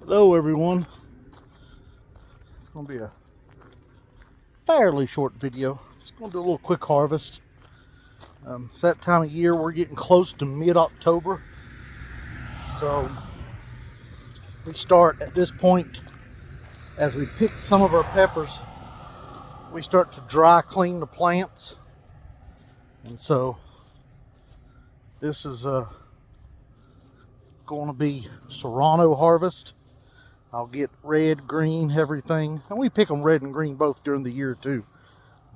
Hello everyone. It's going to be a fairly short video. Just going to do a little quick harvest. It's that time of year. We're getting close to mid-October. So we start at this point, as we pick some of our peppers, we start to dry clean the plants. And so this is going to be Serrano harvest. I'll get red, green, everything. And we pick them red and green both during the year too.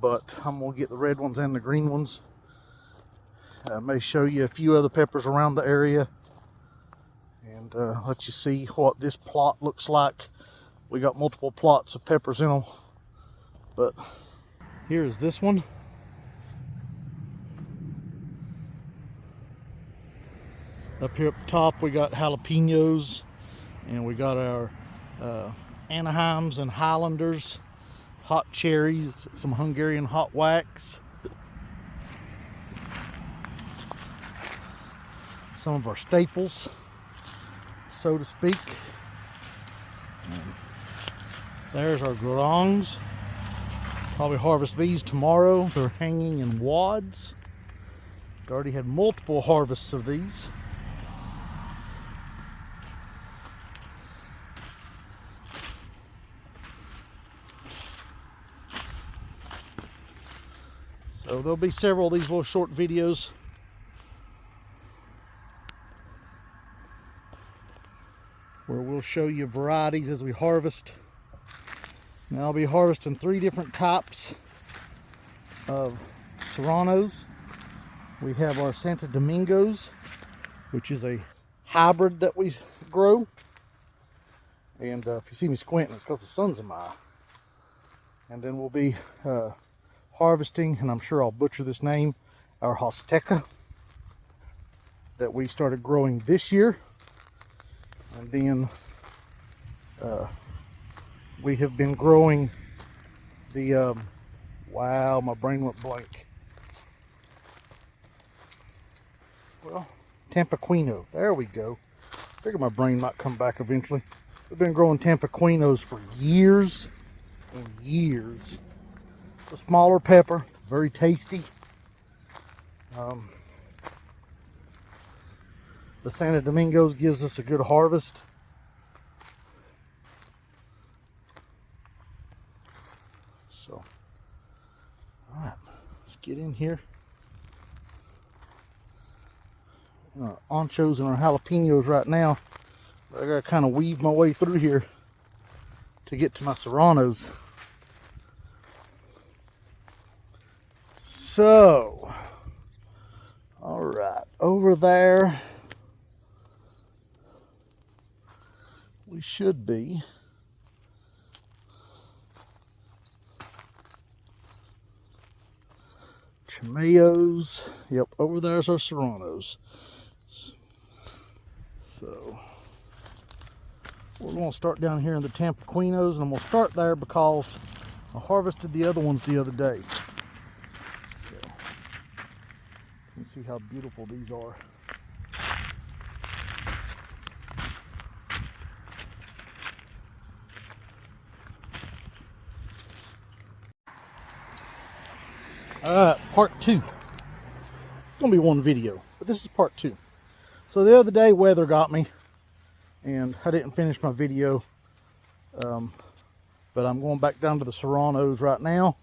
But I'm going to get the red ones and the green ones. I may show you a few other peppers around the area. And let you see what this plot looks like. We got multiple plots of peppers in them. But here's this one. Up here up top we got jalapenos. And we got our Anaheims and Highlanders, hot cherries, some Hungarian hot wax, some of our staples, so to speak. And there's our gorongs. Probably harvest these tomorrow. They're hanging in wads. Already had multiple harvests of these. So there'll be several of these little short videos. Where we'll show you varieties as we harvest. Now I'll be harvesting 3 different types of Serranos. We have our Santo Domingos, which is a hybrid that we grow. And if you see me squinting, it's because the sun's in my eye. And then we'll be harvesting, and I'm sure I'll butcher this name, our Huasteca that we started growing this year. And then we have been growing the, wow, my brain went blank. Well, Tampiquinos, there we go. Figured my brain might come back eventually. We've been growing Tampiquinos for years and years. A smaller pepper, very tasty. The Santo Domingos gives us a good harvest. So, all right, let's get in here. Our anchos and our jalapenos right now. I gotta kind of weave my way through here to get to my serranos. So, all right, over there we should be. Chimayos. Yep, over there's our serranos. So, we're going to start down here in the Tampiquinos, and we'll start there because I harvested the other ones the other day. You can see how beautiful these are. Part 2. It's gonna be one video, but this is part 2. So the other day weather got me and I didn't finish my video, but I'm going back down to the Serranos right now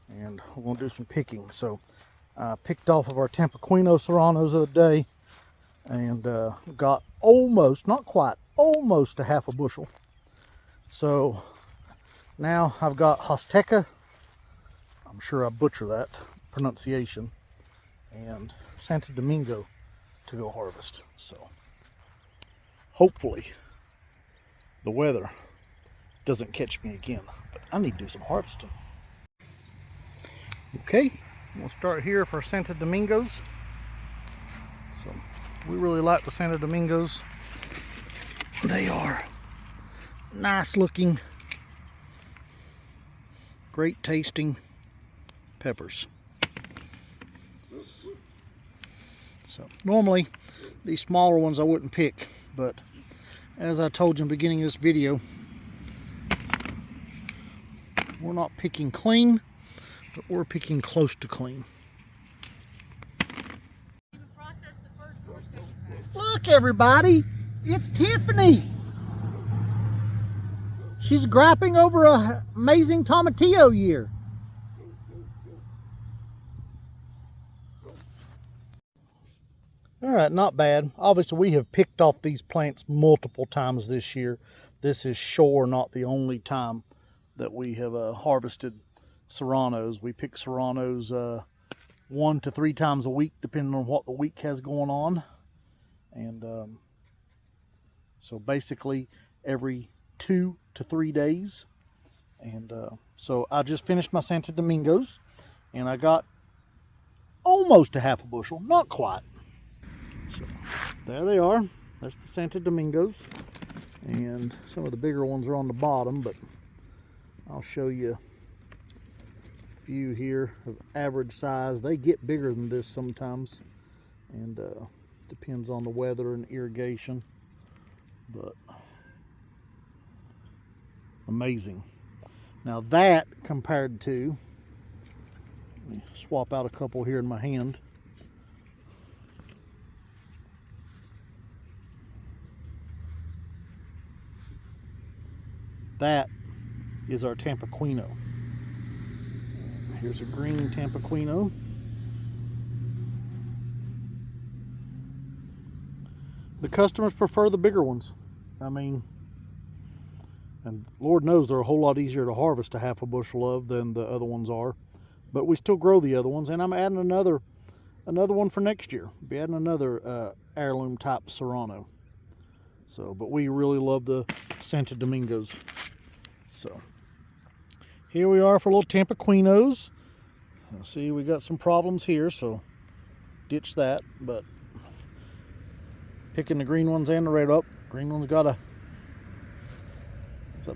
and we're gonna do some picking. So I picked off of our Tampiquino Serranos the other day and got almost, not quite, almost a half a bushel. So now I've got Huasteca, I'm sure I butcher that pronunciation, and Santo Domingo to go harvest. So hopefully the weather doesn't catch me again, but I need to do some harvesting. Okay, we'll start here for Santo Domingos. So we really like the Santo Domingos. They are nice looking, great tasting peppers. So normally these smaller ones I wouldn't pick, but As I told you in the beginning of this video, we're not picking clean, but we're picking close to clean. Look, everybody, it's Tiffany. She's griping over an amazing tomatillo year. All right, not bad. Obviously, we have picked off these plants multiple times this year. This is sure not the only time that we have harvested serranos. We pick serranos 1 to 3 times a week, depending on what the week has going on. And so basically every 2 to 3 days. And so I just finished my Santo Domingos, and I got almost a half a bushel, not quite. So there they are. That's the Santo Domingos, and some of the bigger ones are on the bottom, but I'll show you a few here of average size. They get bigger than this sometimes, and depends on the weather and irrigation, but amazing. Now that compared to, let me swap out a couple here in my hand. That is our Tampiquino. Here's a green Tampiquino. The customers prefer the bigger ones. I mean, and Lord knows they're a whole lot easier to harvest a half a bushel of than the other ones are. But we still grow the other ones, and I'm adding another one for next year. Be adding another heirloom type Serrano. So, but we really love the Santo Domingos. So here we are for little Tampiquinos. See, we got some problems here, so ditch that. But picking the green ones and the red up. Green one's got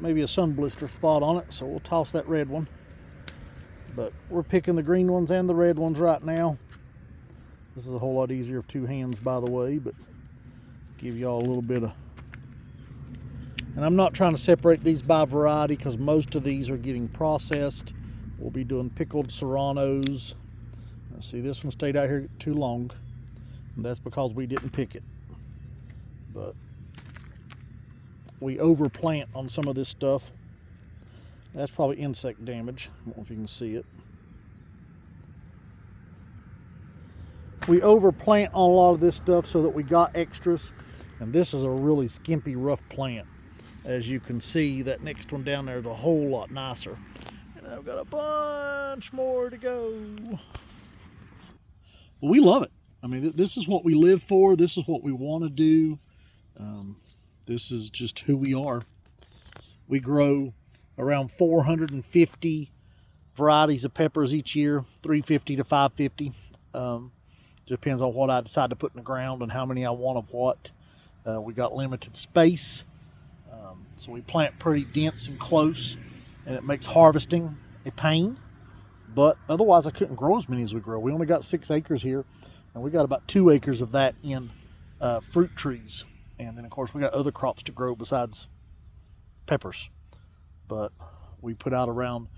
maybe a sun blister spot on it, so we'll toss that red one. But we're picking the green ones and the red ones right now. This is a whole lot easier with 2 hands, by the way, but give y'all a little bit of. And I'm not trying to separate these by variety because most of these are getting processed. We'll be doing pickled serranos. See, this one stayed out here too long, and that's because we didn't pick it. But we overplant on some of this stuff. That's probably insect damage. I don't know if you can see it. We overplant on a lot of this stuff so that we got extras. And this is a really skimpy, rough plant. As you can see, that next one down there is a whole lot nicer. And I've got a bunch more to go. Well, we love it. I mean, this is what we live for. This is what we want to do. This is just who we are. We grow around 450 varieties of peppers each year, 350 to 550. Depends on what I decide to put in the ground and how many I want of what. We got limited space. So we plant pretty dense and close, and it makes harvesting a pain. But otherwise, I couldn't grow as many as we grow. We only got 6 acres here, and we got about 2 acres of that in fruit trees. And then, of course, we got other crops to grow besides peppers. But we put out around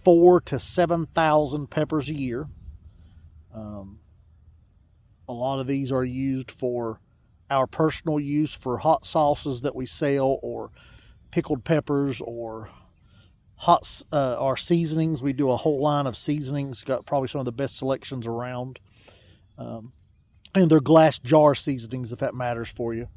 4,000 to 7,000 peppers a year. A lot of these are used for our personal use for hot sauces that we sell, or pickled peppers, or our seasonings. We do a whole line of seasonings. Got probably some of the best selections around. And they're glass jar seasonings, if that matters for you.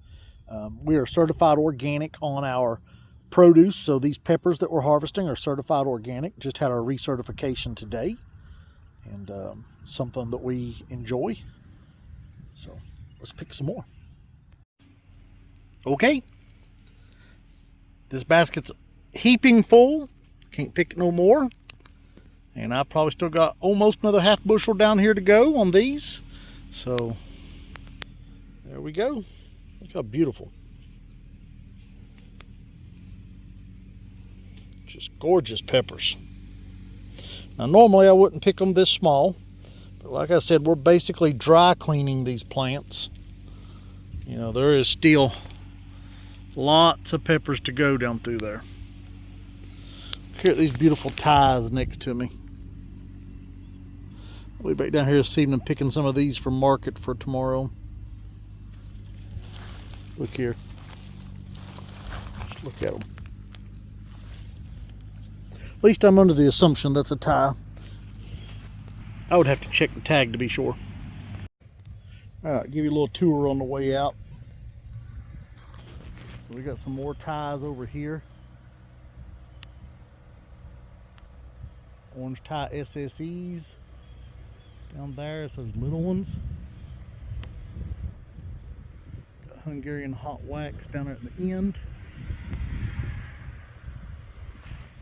We are certified organic on our produce. So these peppers that we're harvesting are certified organic. Just had our recertification today. And something that we enjoy. So let's pick some more. Okay. This basket's heaping full. Can't pick no more. And I probably still got almost another half bushel down here to go on these. So there we go. Look how beautiful. Just gorgeous peppers. Now normally I wouldn't pick them this small, but like I said, we're basically dry cleaning these plants. You know, there is still Lots of peppers to go down through there. Look at these beautiful ties next to me. I'll be back down here this evening picking some of these for market for tomorrow. Look here. Just look at them. At least I'm under the assumption that's a tie. I would have to check the tag to be sure. Alright, give you a little tour on the way out. So we got some more ties over here. Orange tie SSEs. Down there, it's those little ones. Got Hungarian hot wax down there at the end.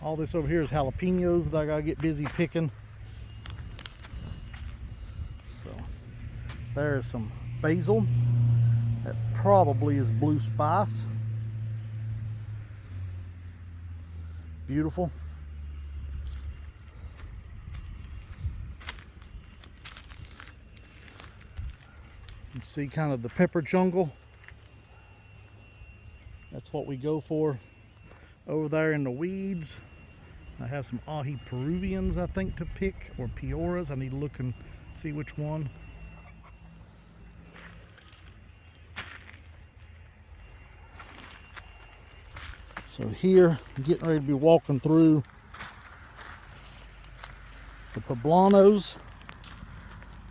All this over here is jalapenos that I gotta get busy picking. So there's some basil. That probably is blue spice. Beautiful. You see kind of the pepper jungle. That's what we go for. Over there in the weeds, I have some ahi Peruvians I think to pick, or Pioras. I need to look and see which one. So here, I'm getting ready to be walking through the poblanos.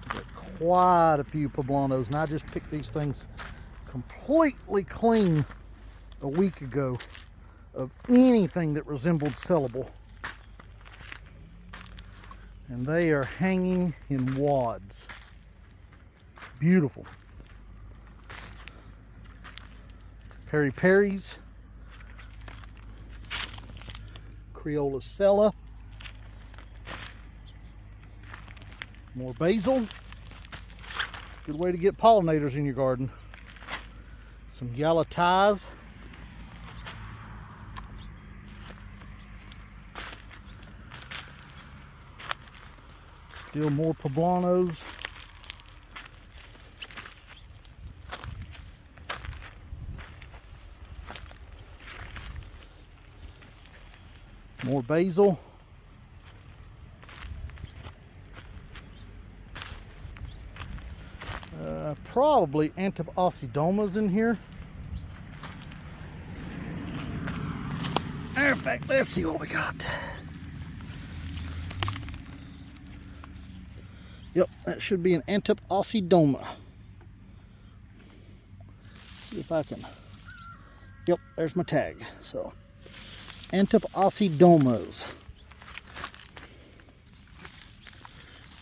Got quite a few poblanos, and I just picked these things completely clean a week ago of anything that resembled sellable. And they are hanging in wads. Beautiful. Peri-peris. Creola more basil. Good way to get pollinators in your garden. Some galatas. Still more poblanos. More basil. Probably Antipossidomas in here. Matter of fact, let's see what we got. Yep, that should be an Antipossidoma. See if I can. Yep, there's my tag. So, Antipossidomas.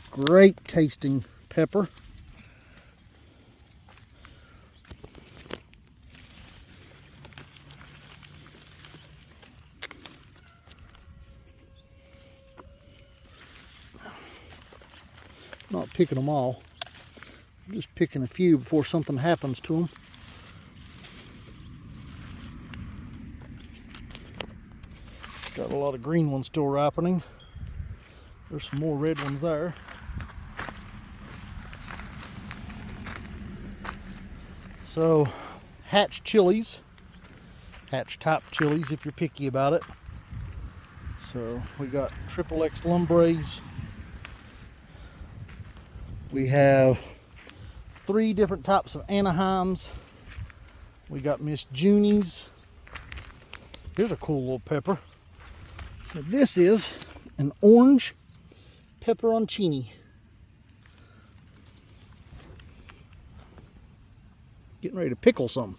Great tasting pepper. Not picking them all. I'm just picking a few before something happens to them. Got a lot of green ones still ripening. There's some more red ones there. So, hatch chilies. Hatch type chilies if you're picky about it. So, we got Triple X Lumbres. We have 3 different types of Anaheims. We got Miss Junies. Here's a cool little pepper. So this is an orange pepperoncini. Getting ready to pickle some.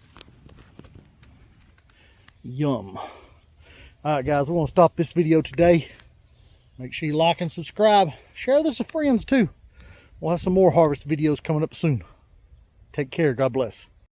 Yum. Alright guys, we're going to stop this video today. Make sure you like and subscribe. Share this with friends too. We'll have some more harvest videos coming up soon. Take care. God bless.